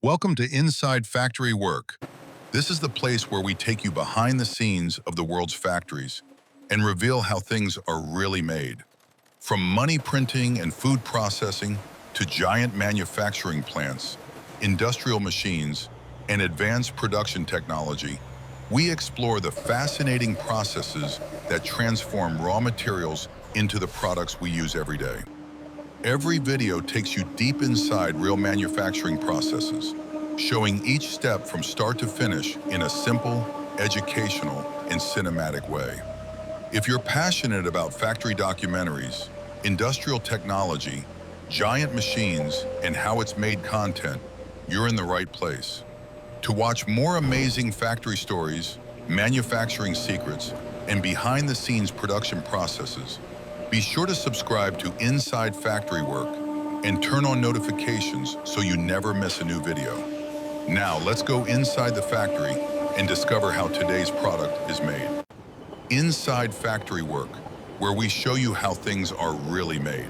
Welcome to Inside Factory Work. This is the place where we take you behind the scenes of the world's factories and reveal how things are really made. From money printing and food processing to giant manufacturing plants, industrial machines, and advanced production technology, we explore the fascinating processes that transform raw materials into the products we use every day. Every video takes you deep inside real manufacturing processes, showing each step from start to finish in a simple, educational, and cinematic way. If you're passionate about factory documentaries, industrial technology, giant machines, and how it's made content, you're in the right place. To watch more amazing factory stories, manufacturing secrets, and behind-the-scenes production processes, be sure to subscribe to Inside Factory Work and turn on notifications so you never miss a new video. Now let's go inside the factory and discover how today's product is made. Inside Factory Work, where we show you how things are really made.